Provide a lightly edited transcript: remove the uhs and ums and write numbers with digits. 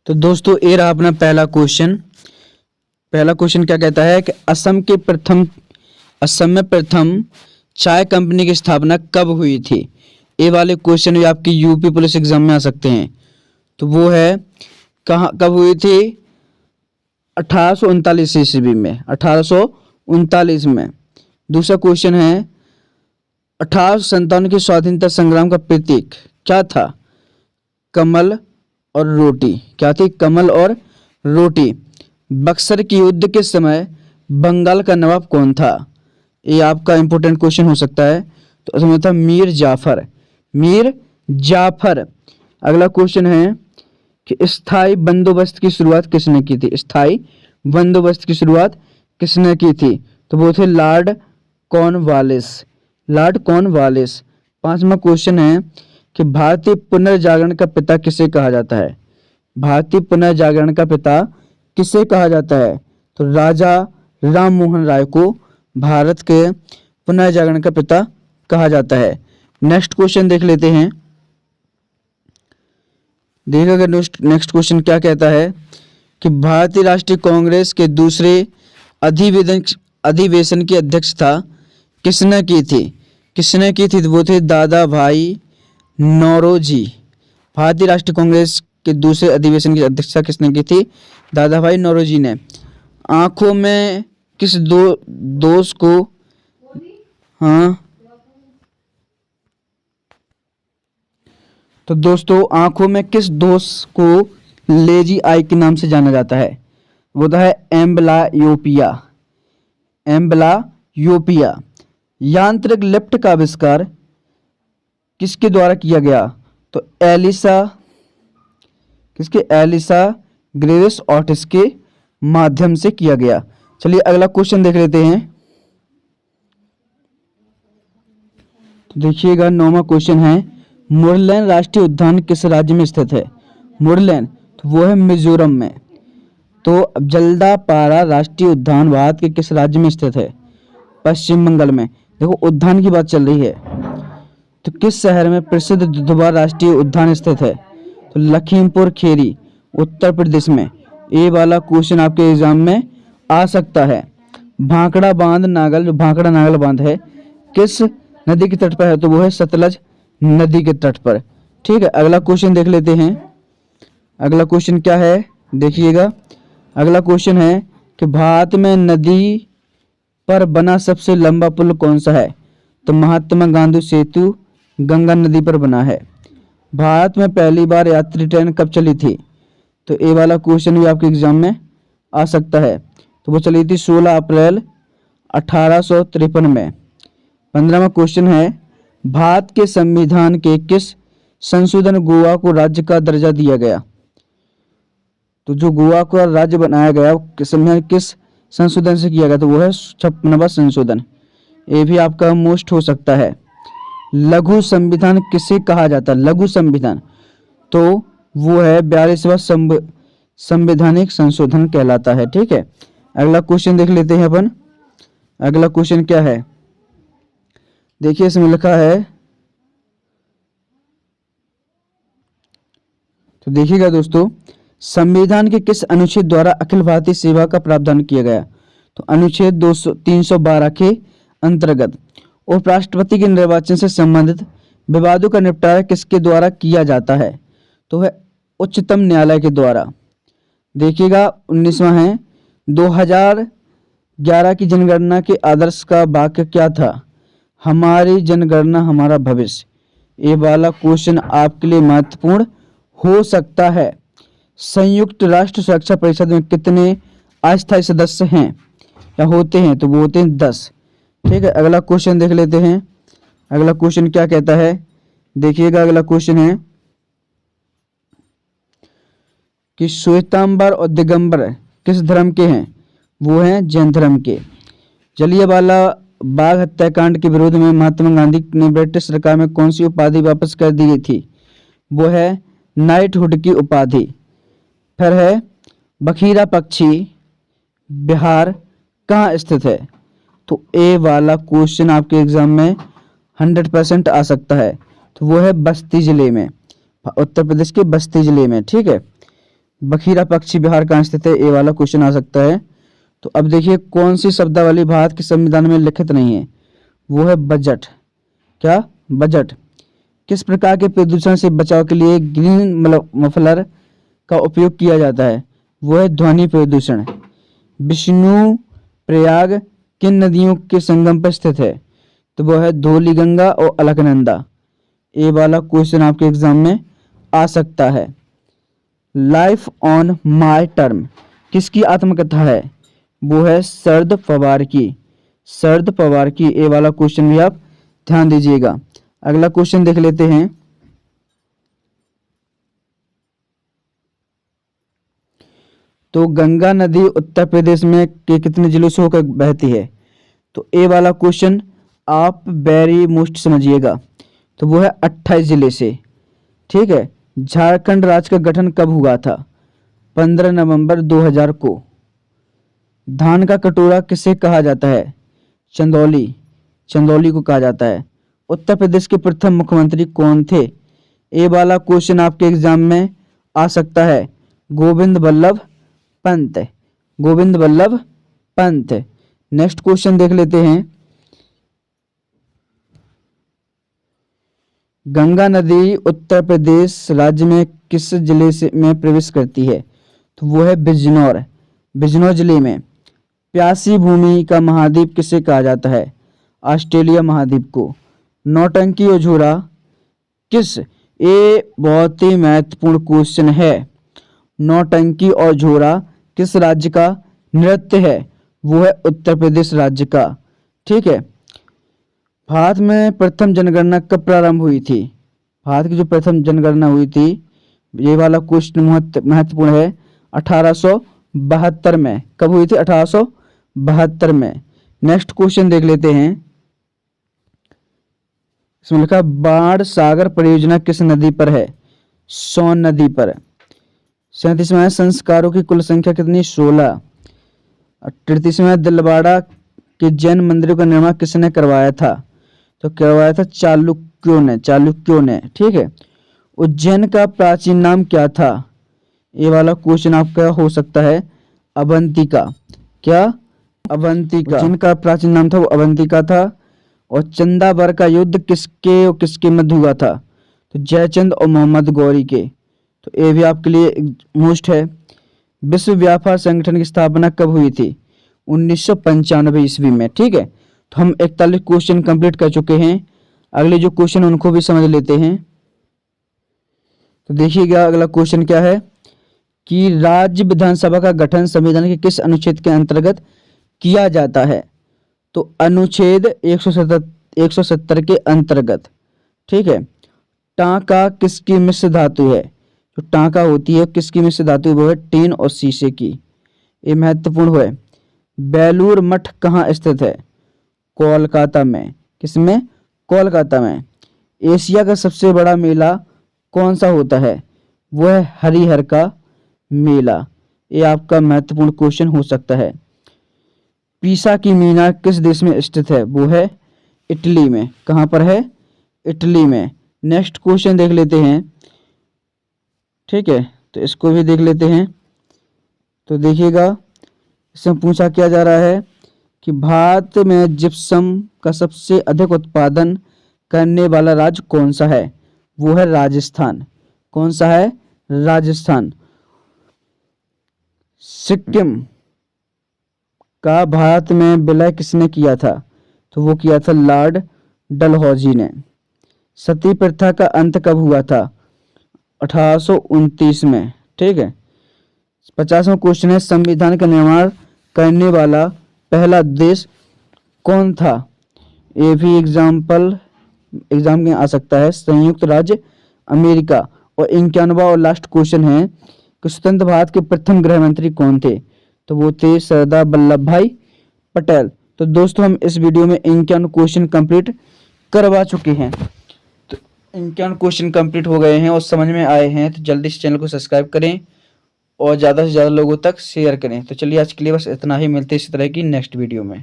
तो दोस्तों ये रहा अपना पहला क्वेश्चन। पहला क्वेश्चन क्या कहता है कि असम में प्रथम चाय कंपनी की स्थापना कब हुई थी। ये वाले क्वेश्चन भी आपकी यूपी पुलिस एग्जाम में आ सकते हैं। तो वो है कब हुई थी, 1839 ईस्वी में, 1839 में। दूसरा क्वेश्चन है 1857 के स्वाधीनता संग्राम का प्रतीक क्या था। कमल और रोटी। क्या थी, कमल और रोटी। बक्सर के युद्ध के समय बंगाल का नवाब कौन था। ये आपका इंपॉर्टेंट क्वेश्चन हो सकता है। तो उसमें था मीर जाफर। मीर जाफर। अगला क्वेश्चन है कि स्थाई बंदोबस्त की शुरुआत किसने की थी। स्थाई बंदोबस्त की शुरुआत किसने की थी। तो वो थे लॉर्ड कॉर्नवालिस। Lord Cornwallis. पांचवा क्वेश्चन है कि भारतीय पुनर्जागरण का पिता किसे कहा जाता है। भारतीय पुनर्जागरण का पिता किसे कहा जाता है। तो राजा राम मोहन राय को भारत के पुनर्जागरण का पिता कहा जाता है। नेक्स्ट क्वेश्चन देख लेते हैं। देखिएगा नेक्स्ट क्वेश्चन क्या कहता है कि भारतीय राष्ट्रीय कांग्रेस के दूसरे अधिवेशन की अध्यक्षता किसने की थी। किसने की थी। तो वो थे दादा भाई नौरोजी। भारतीय राष्ट्रीय कांग्रेस के दूसरे अधिवेशन की अध्यक्षता किसने की थी। दादा भाई नौरोजी ने। आंखों में किस दोष को तो दोस्तों आंखों में किस दोष को लेजी आई के नाम से जाना जाता है। वो तो है एम्ब्लायोपिया। एम्ब्लायोपिया। यांत्रिक लिफ्ट का आविष्कार किसके द्वारा किया गया। तो एलिसा ग्रेविस ऑटिस के माध्यम से किया गया। चलिए अगला क्वेश्चन देख लेते हैं। तो देखिएगा 9वां क्वेश्चन है मुरलेन राष्ट्रीय उद्यान किस राज्य में स्थित है। मुरलेन तो वो है मिजोरम में। तो जल्दापारा राष्ट्रीय उद्यान भारत के किस राज्य में स्थित है। पश्चिम बंगाल में। देखो उद्यान की बात चल रही है। तो किस शहर में प्रसिद्ध दुधवा राष्ट्रीय उद्यान स्थित है। तो लखीमपुर खेरी उत्तर प्रदेश में। ये वाला क्वेश्चन आपके एग्जाम में आ सकता है। भांकड़ा बांध नागल, जो भांकड़ा नागल बांध है किस नदी के तट पर है। तो वो है सतलज नदी के तट पर। ठीक है अगला क्वेश्चन देख लेते हैं। अगला क्वेश्चन क्या है देखिएगा। अगला क्वेश्चन है कि भारत में नदी पर बना सबसे लंबा पुल कौन सा है। तो महात्मा गांधी सेतु गंगा नदी पर बना है। भारत में पहली बार यात्री ट्रेन कब चली थी। तो ये वाला क्वेश्चन भी आपके एग्जाम में आ सकता है। तो वो चली थी 16 अप्रैल 1853 में। 15वां क्वेश्चन है भारत के संविधान के किस संशोधन गोवा को राज्य का दर्जा दिया गया। तो जो गोवा को राज्य बनाया गया संविधान किस संशोधन से किया गया। तो वो है 56वां संशोधन। ये भी आपका मोस्ट हो सकता है। लघु संविधान किसे कहा जाता है। लघु संविधान तो वो है 42वां संवैधानिक संशोधन कहलाता है। ठीक है अगला क्वेश्चन देख लेते हैं अपन। अगला क्वेश्चन क्या है देखिए इसमें लिखा है। तो देखिएगा दोस्तों संविधान के किस अनुच्छेद द्वारा अखिल भारतीय सेवा का प्रावधान किया गया। तो अनुच्छेद 312 के अंतर्गत उपराष्ट्रपति के निर्वाचन से संबंधित विवादों का निपटारा किसके द्वारा किया जाता है। तो है उच्चतम न्यायालय के द्वारा। देखिएगा 19वां है 2011 की जनगणना के आदर्श का वाक्य क्या था। हमारी जनगणना हमारा भविष्य। ये वाला क्वेश्चन आपके लिए महत्वपूर्ण हो सकता है। संयुक्त राष्ट्र सुरक्षा परिषद में कितने अस्थायी सदस्य हैं या होते हैं। तो वो होते हैं 10। ठीक है अगला क्वेश्चन देख लेते हैं। अगला क्वेश्चन क्या कहता है देखिएगा। अगला क्वेश्चन है कि श्वेतांबर और दिगंबर किस धर्म के हैं। वो हैं जैन धर्म के। जलियांवाला बाग हत्याकांड के विरोध में महात्मा गांधी ने ब्रिटिश सरकार में कौन सी उपाधि वापस कर दी गई थी। वो है नाइटहुड की उपाधि। फिर है बखीरा पक्षी बिहार कहाँ स्थित है। तो ए वाला क्वेश्चन आपके एग्जाम में 100% आ सकता है। तो वो है बस्ती जिले में, उत्तर प्रदेश के बस्ती जिले में। ठीक है बखीरा पक्षी बिहार कहाँ स्थित है, ये वाला क्वेश्चन आ सकता है। तो अब देखिए कौन सी शब्दावली भारत के संविधान में लिखित नहीं है, वो है बजट। क्या? बजट। किस प्रकार के प्रदूषण से बचाव के लिए ग्रीन मफलर का उपयोग किया जाता है, वो है ध्वनि प्रदूषण। विष्णु प्रयाग किन नदियों के संगम पर स्थित है, तो वो है धौलीगंगा और अलकनंदा। ये वाला क्वेश्चन आपके एग्जाम में आ सकता है। लाइफ ऑन माय टर्म किसकी आत्मकथा है, वो है शरद पवार की। शरद पवार की, ये वाला क्वेश्चन भी आप ध्यान दीजिएगा। अगला क्वेश्चन देख लेते हैं। तो गंगा नदी उत्तर प्रदेश में के कितने जिलों से होकर बहती है, तो ये वाला क्वेश्चन आप वेरी मोस्ट समझिएगा, तो वो है 28 जिले से। ठीक है। झारखंड राज्य का गठन कब हुआ था, 15 नवंबर 2000 को। धान का कटोरा किसे कहा जाता है, चंदौली। चंदौली को कहा जाता है। उत्तर प्रदेश के प्रथम मुख्यमंत्री कौन थे, ये वाला क्वेश्चन आपके एग्जाम में आ सकता है, गोविंद बल्लभ पंत। गोविंद बल्लभ पंत। नेक्स्ट क्वेश्चन देख लेते हैं। गंगा नदी उत्तर प्रदेश राज्य में किस जिले से में प्रवेश करती है, तो वो है बिजनौर। बिजनौर जिले में। प्यासी भूमि का महाद्वीप किसे कहा जाता है, ऑस्ट्रेलिया महाद्वीप को। नौटंकी और झोरा किस, ये बहुत ही महत्वपूर्ण क्वेश्चन है। नौटंकी और झोरा किस राज्य का नृत्य है, वो है उत्तर प्रदेश राज्य का। ठीक है। भारत में प्रथम जनगणना कब प्रारंभ हुई थी, भारत की जो प्रथम जनगणना हुई थी, ये वाला क्वेश्चन महत्वपूर्ण है, 1872 में। कब हुई थी, 1872 में। नेक्स्ट क्वेश्चन देख लेते हैं। इसमें लिखा बाण सागर परियोजना किस नदी पर है, सोन नदी पर। 37वां संस्कारों की कुल संख्या कितनी, 16। 38वां दिलवाड़ा के जैन मंदिरों का निर्माण किसने करवाया था, तो करवाया था चालुक्यों ने। चालुक्यों ने। ठीक है। उज्जैन का प्राचीन नाम क्या था, ये वाला क्वेश्चन आपका हो सकता है, अवंतिका। क्या? अवंतिका। उज्जैन का प्राचीन नाम था वो अवंतिका था। और चंदावर का युद्ध किसके और किसके मध्य हुआ था, तो जयचंद और मोहम्मद गौरी के। तो ये भी आपके लिए मोस्ट है। विश्व व्यापार संगठन की स्थापना कब हुई थी, 1995 ईस्वी में। ठीक है। तो हम 41 क्वेश्चन कंप्लीट कर चुके हैं। अगले जो क्वेश्चन उनको भी समझ लेते हैं। तो देखिएगा अगला क्वेश्चन क्या है कि राज्य विधानसभा का गठन संविधान के किस अनुच्छेद के अंतर्गत किया जाता है, तो अनुच्छेद 170 के अंतर्गत। ठीक है। टांका किसकी मिश्र धातु है, जो टांका होती है किसकी मिश्र धातु, वो है टीन और शीशे की। ये महत्वपूर्ण है। बेलूर मठ कहाँ स्थित है, कोलकाता में। किसमें, कोलकाता में। एशिया का सबसे बड़ा मेला कौन सा होता है, वो है हरिहर का मेला। ये आपका महत्वपूर्ण क्वेश्चन हो सकता है। पीसा की मीनार किस देश में स्थित है, वो है इटली में। कहाँ पर है, इटली में। नेक्स्ट क्वेश्चन देख लेते हैं। ठीक है। तो इसको भी देख लेते हैं। तो देखिएगा इसमें पूछा क्या जा रहा है कि भारत में जिप्सम का सबसे अधिक उत्पादन करने वाला राज्य कौन सा है, वो है राजस्थान। कौन सा है, राजस्थान। सिक्किम का भारत में विलय किसने किया था, तो वो किया था लॉर्ड डलहौजी ने। सती प्रथा का अंत कब हुआ था, 1829 में। ठीक है। 50वां क्वेश्चन है संविधान का निर्माण करने वाला पहला देश कौन था, ये भी एग्जाम में आ सकता है, संयुक्त राज्य अमेरिका। और 91वां और लास्ट क्वेश्चन है कि स्वतंत्र भारत के प्रथम गृह मंत्री कौन थे, तो वो थे सरदार वल्लभ भाई पटेल। तो दोस्तों हम इस वीडियो में 51 क्वेश्चन कंप्लीट करवा चुके हैं। तो 51 क्वेश्चन कंप्लीट हो गए हैं और समझ में आए हैं, तो जल्दी से चैनल को सब्सक्राइब करें और ज़्यादा से ज़्यादा लोगों तक शेयर करें। तो चलिए आज के लिए बस इतना ही, मिलते हैं इसी तरह की नेक्स्ट वीडियो में।